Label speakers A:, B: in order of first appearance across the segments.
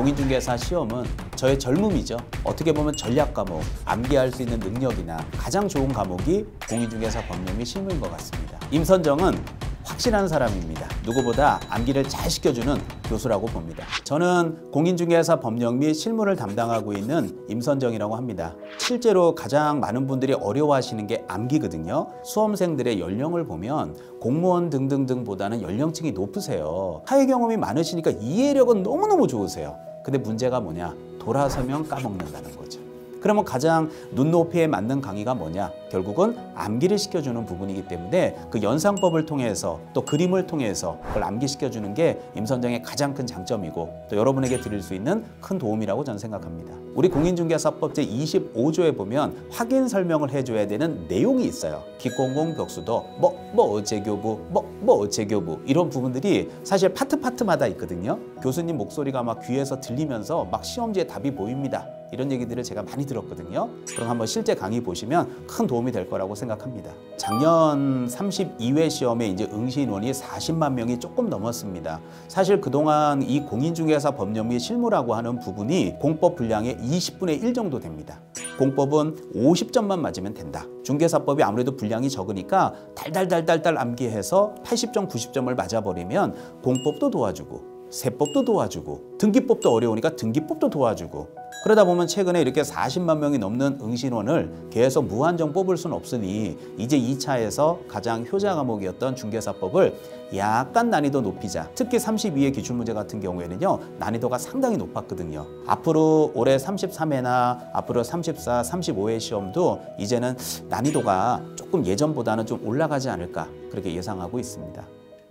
A: 공인중개사 시험은 저의 젊음이죠. 어떻게 보면 전략 과목, 암기할 수 있는 능력이나 가장 좋은 과목이 공인중개사 법령 및 실무인 것 같습니다. 임선정은 확실한 사람입니다. 누구보다 암기를 잘 시켜주는 교수라고 봅니다. 저는 공인중개사 법령 및 실무를 담당하고 있는 임선정이라고 합니다. 실제로 가장 많은 분들이 어려워하시는 게 암기거든요. 수험생들의 연령을 보면 공무원 등등등보다는 연령층이 높으세요. 사회 경험이 많으시니까 이해력은 너무너무 좋으세요. 근데 문제가 뭐냐? 돌아서면 까먹는다는 거죠. 그러면 가장 눈높이에 맞는 강의가 뭐냐? 결국은 암기를 시켜주는 부분이기 때문에 그 연상법을 통해서 또 그림을 통해서 그걸 암기시켜주는 게 임선정의 가장 큰 장점이고 또 여러분에게 드릴 수 있는 큰 도움이라고 저는 생각합니다. 우리 공인중개사법 제25조에 보면 확인 설명을 해줘야 되는 내용이 있어요. 기공공 벽수도 어체교부, 어체교부 이런 부분들이 사실 파트마다 있거든요. 교수님 목소리가 막 귀에서 들리면서 막 시험지에 답이 보입니다. 이런 얘기들을 제가 많이 들었거든요. 그럼 한번 실제 강의 보시면 큰 도움이 될 거라고 생각합니다. 작년 32회 시험에 이제 응시인원이 40만 명이 조금 넘었습니다. 사실 그동안 이 공인중개사 법령 및 실무라고 하는 부분이 공법 분량의 20분의 1 정도 됩니다. 공법은 50점만 맞으면 된다. 중개사법이 아무래도 분량이 적으니까 달달달달달 암기해서 80점, 90점을 맞아버리면 공법도 도와주고 세법도 도와주고 등기법도 어려우니까 등기법도 도와주고 그러다 보면 최근에 이렇게 40만 명이 넘는 응시인원을 계속 무한정 뽑을 수는 없으니 이제 2차에서 가장 효자 과목이었던 중개사법을 약간 난이도 높이자. 특히 32회 기출문제 같은 경우에는요. 난이도가 상당히 높았거든요. 앞으로 올해 33회나 앞으로 34, 35회 시험도 이제는 난이도가 조금 예전보다는 좀 올라가지 않을까 그렇게 예상하고 있습니다.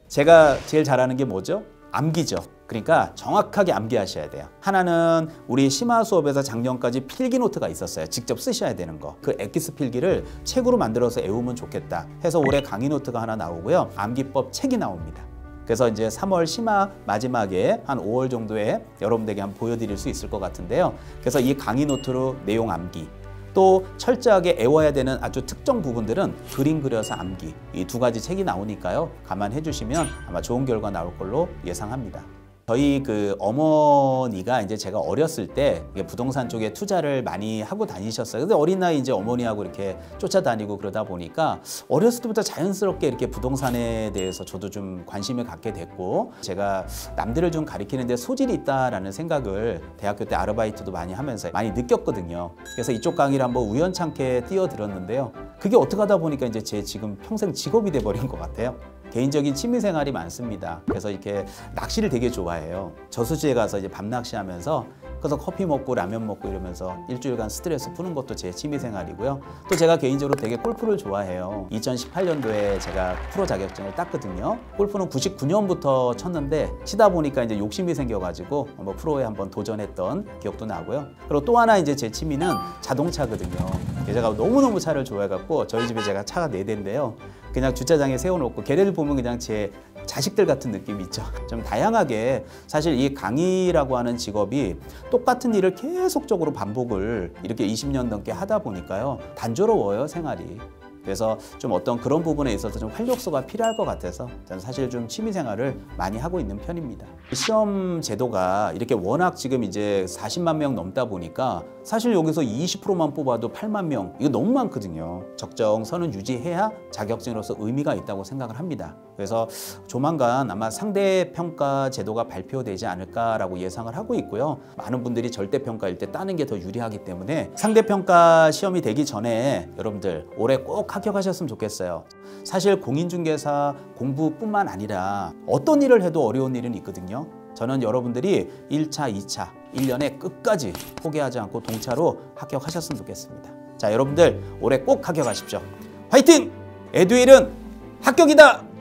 A: 제가 제일 잘하는 게 뭐죠? 암기죠. 그러니까 정확하게 암기하셔야 돼요. 하나는 우리 심화 수업에서 작년까지 필기 노트가 있었어요. 직접 쓰셔야 되는 거. 그 엑기스 필기를 책으로 만들어서 외우면 좋겠다 해서 올해 강의 노트가 하나 나오고요. 암기법 책이 나옵니다. 그래서 이제 3월 심화 마지막에 한 5월 정도에 여러분들에게 한번 보여드릴 수 있을 것 같은데요. 그래서 이 강의 노트로 내용 암기 또 철저하게 외워야 되는 아주 특정 부분들은 그림 그려서 암기 이 두 가지 책이 나오니까요. 감안해 주시면 아마 좋은 결과 나올 걸로 예상합니다. 저희 그 어머니가 이제 제가 어렸을 때 부동산 쪽에 투자를 많이 하고 다니셨어요. 근데 어린 나이 이제 어머니하고 이렇게 쫓아다니고 그러다 보니까 어렸을 때부터 자연스럽게 이렇게 부동산에 대해서 저도 좀 관심을 갖게 됐고 제가 남들을 좀 가리키는데 소질이 있다라는 생각을 대학교 때 아르바이트도 많이 하면서 많이 느꼈거든요. 그래서 이쪽 강의를 한번 우연찮게 뛰어들었는데요. 그게 어떻게 하다 보니까 이제 제 지금 평생 직업이 돼버린 것 같아요. 개인적인 취미생활이 많습니다. 그래서 이렇게 낚시를 되게 좋아해요. 저수지에 가서 이제 밤낚시하면서 그래서 커피 먹고 라면 먹고 이러면서 일주일간 스트레스 푸는 것도 제 취미생활이고요. 또 제가 개인적으로 되게 골프를 좋아해요. 2018년도에 제가 프로 자격증을 땄거든요. 골프는 99년부터 쳤는데 치다 보니까 이제 욕심이 생겨가지고 한번 프로에 한번 도전했던 기억도 나고요. 그리고 또 하나 이제 제 취미는 자동차거든요. 제가 너무너무 차를 좋아해갖고 저희 집에 제가 차가 4대인데요. 그냥 주차장에 세워놓고 걔네들 보면 그냥 제 자식들 같은 느낌이 있죠. 좀 다양하게 사실 이 강의라고 하는 직업이 똑같은 일을 계속적으로 반복을 이렇게 20년 넘게 하다 보니까요. 단조로워요, 생활이. 그래서 좀 어떤 그런 부분에 있어서 좀 활력소가 필요할 것 같아서 저는 사실 좀 취미생활을 많이 하고 있는 편입니다. 시험 제도가 이렇게 워낙 지금 이제 40만 명 넘다 보니까 사실 여기서 20%만 뽑아도 8만 명 이거 너무 많거든요. 적정선은 유지해야 자격증으로서 의미가 있다고 생각을 합니다. 그래서 조만간 아마 상대평가 제도가 발표되지 않을까라고 예상을 하고 있고요. 많은 분들이 절대평가일 때 따는 게 더 유리하기 때문에 상대평가 시험이 되기 전에 여러분들 올해 꼭 합격하셨으면 좋겠어요. 사실 공인중개사 공부뿐만 아니라 어떤 일을 해도 어려운 일은 있거든요. 저는 여러분들이 1차, 2차, 1년에 끝까지 포기하지 않고 동차로 합격하셨으면 좋겠습니다. 자, 여러분들 올해 꼭 합격하십시오. 화이팅! 에듀윌은 합격이다!